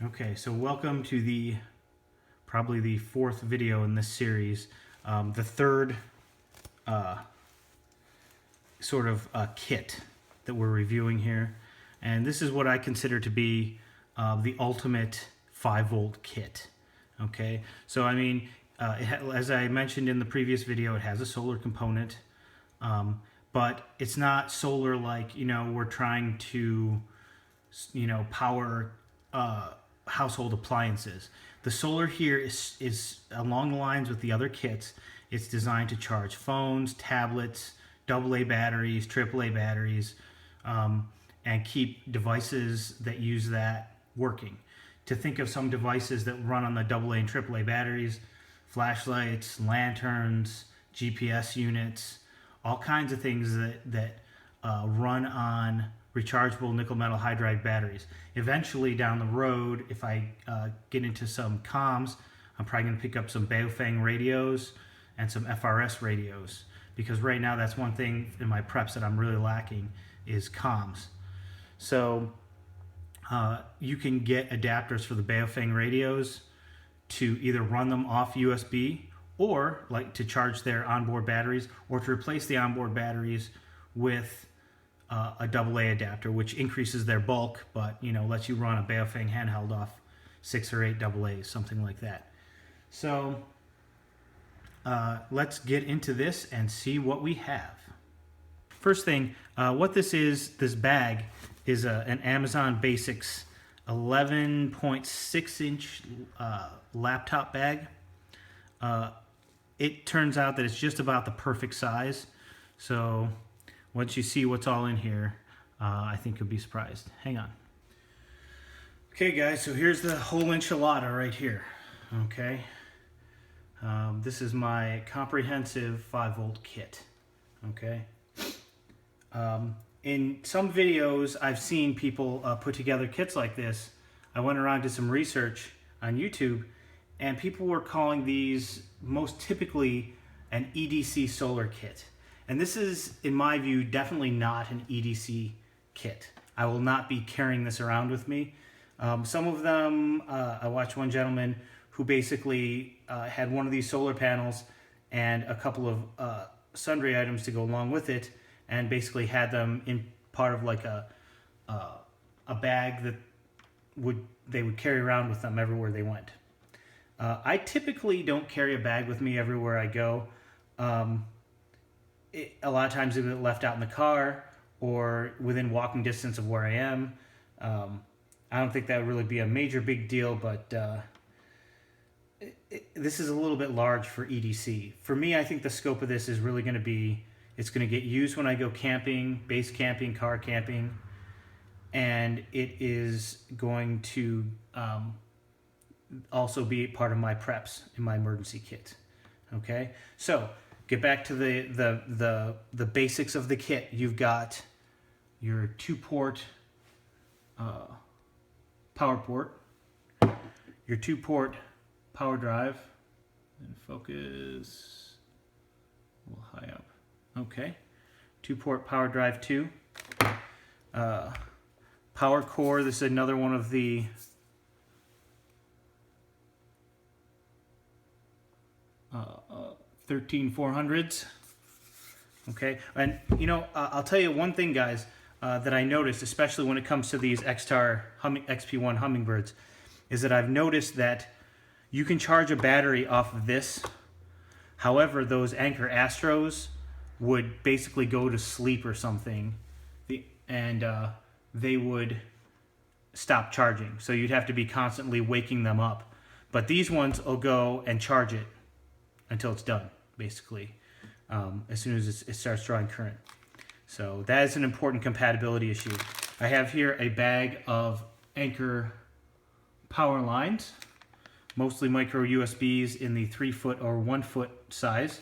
Okay, so welcome to probably the fourth video in this series, the third sort of kit that we're reviewing here. And this is what I consider to be the ultimate 5-volt kit. Okay, so I mean, as I mentioned in the previous video, it has a solar component, but it's not solar like, we're trying to, power household appliances. The solar here is along the lines with the other kits. It's designed to charge phones, tablets, AA batteries, AAA batteries, and keep devices that use that working. To think of some devices that run on the AA and AAA batteries, flashlights, lanterns, GPS units, all kinds of things that run on rechargeable nickel metal hydride batteries. Eventually down the road, if I get into some comms, I'm probably going to pick up some Baofeng radios and some FRS radios, because right now that's one thing in my preps that I'm really lacking is comms. So you can get adapters for the Baofeng radios to either run them off USB or like to charge their onboard batteries, or to replace the onboard batteries with a AA adapter, which increases their bulk, but lets you run a Baofeng handheld off 6 or 8 AA's, something like that. So let's get into this and see what we have. First thing, what this bag is an Amazon Basics 11.6 inch laptop bag. It turns out that it's just about the perfect size. So once you see what's all in here, I think you'll be surprised. Hang on. Okay guys, so here's the whole enchilada right here. Okay. This is my comprehensive 5-volt kit. Okay. In some videos I've seen people put together kits like this. I went around, did some research on YouTube, and people were calling these most typically an EDC solar kit. And this is, in my view, definitely not an EDC kit. I will not be carrying this around with me. Some of them, I watched one gentleman who basically had one of these solar panels and a couple of sundry items to go along with it, and basically had them in part of like a bag that they would carry around with them everywhere they went. I typically don't carry a bag with me everywhere I go. A lot of times it get left out in the car or within walking distance of where I am. I don't think that would really be a major big deal, but this is a little bit large for EDC. For me, I think the scope of this is really going to be, it's going to get used when I go camping, base camping, car camping, and it is going to also be part of my preps in my emergency kit. Okay, so get back to the basics of the kit. You've got your 2-port power port, your 2-port power drive, and focus a little high up. Okay, 2-port power drive 2, power core. This is another one of the 13400s. Okay, and I'll tell you one thing, guys, that I noticed, especially when it comes to these XTAR XP1 Hummingbirds, is that I've noticed that you can charge a battery off of this. However, those Anker Astros would basically go to sleep or something, and they would stop charging. So you'd have to be constantly waking them up. But these ones will go and charge it until it's done, basically, as soon as it starts drawing current. So that is an important compatibility issue. I have here a bag of Anker power lines, mostly micro USBs in the 3-foot or 1-foot size,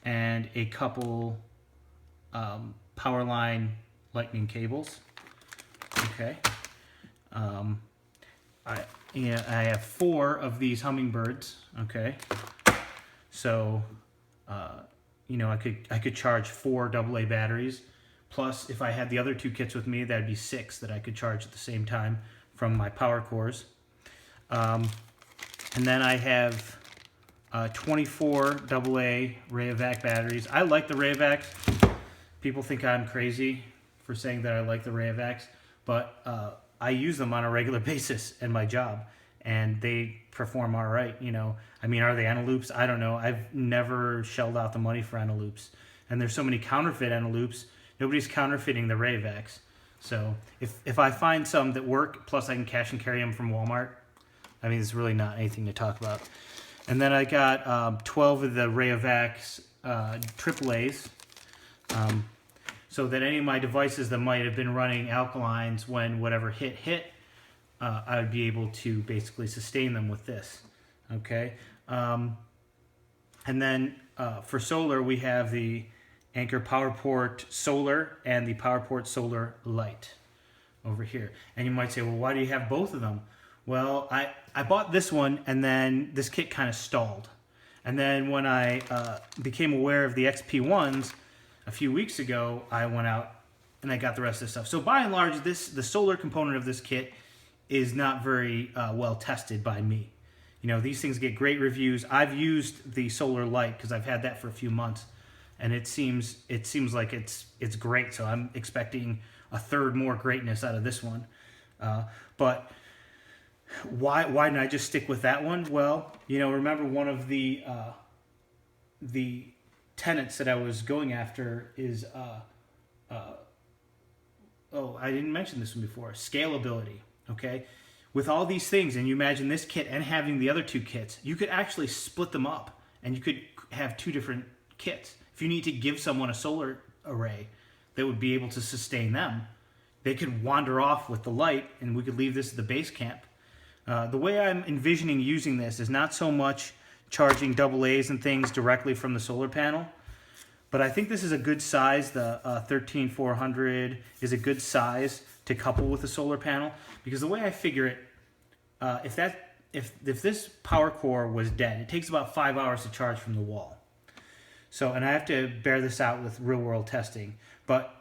and a couple power line lightning cables. Okay. I have 4 of these Hummingbirds. Okay. So, I could charge 4 AA batteries. Plus, if I had the other 2 kits with me, that'd be 6 that I could charge at the same time from my power cores. And then I have 24 AA Rayovac batteries. I like the Rayovacs. People think I'm crazy for saying that I like the Rayovacs, but I use them on a regular basis in my job, and they perform all right. You know, I mean, are they Eneloops? I don't know. I've never shelled out the money for Eneloops, and there's so many counterfeit Eneloops. Nobody's counterfeiting the Rayovacs. So if I find some that work, plus I can cash and carry them from Walmart, I mean, it's really not anything to talk about. And then I got 12 of the Rayovacs AAAs, so that any of my devices that might have been running alkalines when whatever hit, I would be able to basically sustain them with this. Okay. And then for solar, we have the Anker PowerPort Solar and the PowerPort Solar Lite over here. And you might say, well, why do you have both of them? Well, I bought this one, and then this kit kind of stalled. And then when I became aware of the XP1s a few weeks ago, I went out and I got the rest of the stuff. So by and large, the solar component of this kit is not very well tested by me. You know, these things get great reviews. I've used the Solar Lite because I've had that for a few months, and it seems like it's great. So I'm expecting a third more greatness out of this one. But why didn't I just stick with that one? Well, you know, remember one of the tenets that I was going after is oh, I didn't mention this one before, scalability. Okay, with all these things, and you imagine this kit and having the other two kits, you could actually split them up, and you could have two different kits. If you need to give someone a solar array that would be able to sustain them, they could wander off with the light, and we could leave this at the base camp. The way I'm envisioning using this is not so much charging AA's and things directly from the solar panel, but I think this is a good size. The 13400 is a good size to couple with a solar panel, because the way I figure it, if this power core was dead, it takes about 5 hours to charge from the wall. So, and I have to bear this out with real world testing, but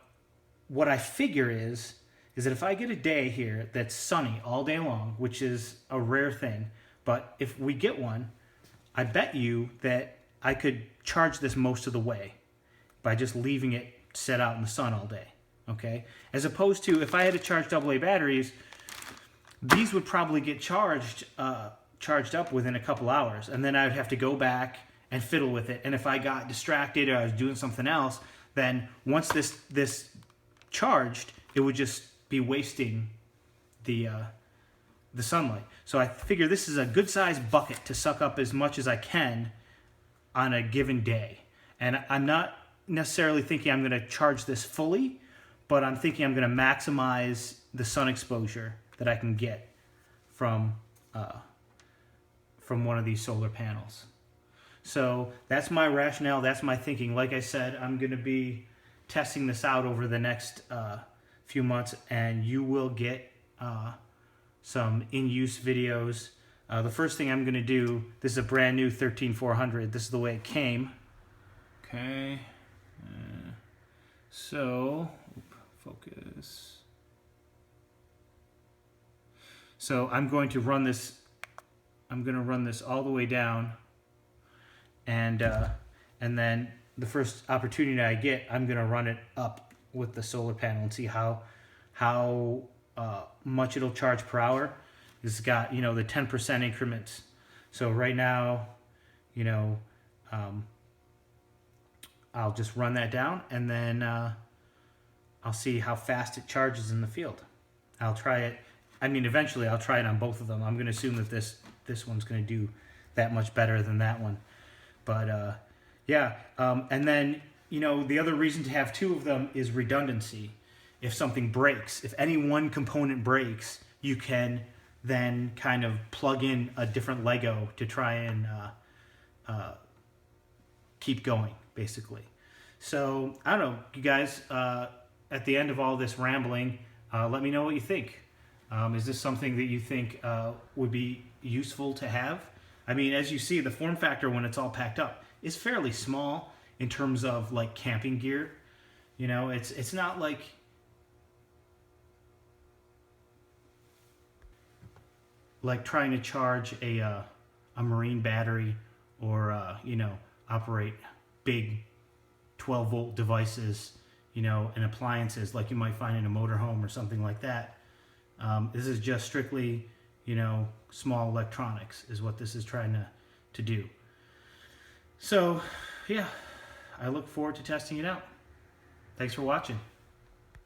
what I figure is that if I get a day here that's sunny all day long, which is a rare thing, but if we get one, I bet you that I could charge this most of the way by just leaving it set out in the sun all day, okay? As opposed to if I had to charge AA batteries, these would probably get charged up within a couple hours, and then I would have to go back and fiddle with it. And if I got distracted or I was doing something else, then once this charged, it would just be wasting the sunlight. So I figure this is a good sized bucket to suck up as much as I can on a given day. And I'm not necessarily thinking I'm going to charge this fully, but I'm thinking I'm going to maximize the sun exposure that I can get from one of these solar panels. So that's my rationale. That's my thinking. Like I said, I'm going to be testing this out over the next few months, and you will get some in-use videos. The first thing I'm going to do, this is a brand new 13400. This is the way it came. Okay. Focus. So I'm going to run this. I'm going to run this all the way down, and then the first opportunity I get, I'm going to run it up with the solar panel and see how much it'll charge per hour. It's got, you know, the 10% increments. So right now, you know, I'll just run that down, and then I'll see how fast it charges in the field. I'll try it. I mean, eventually I'll try it on both of them. I'm going to assume that this one's going to do that much better than that one. But yeah, and then, you know, the other reason to have two of them is redundancy. If something breaks, if any one component breaks, you can then kind of plug in a different Lego to try and keep going, basically. So, I don't know, you guys, at the end of all this rambling, let me know what you think. Is this something that you think would be useful to have? I mean, as you see, the form factor when it's all packed up is fairly small in terms of like camping gear. You know, it's not like like trying to charge a marine battery or operate big 12-volt devices, and appliances like you might find in a motorhome or something like that. This is just strictly, small electronics is what this is trying to do. So, yeah, I look forward to testing it out. Thanks for watching.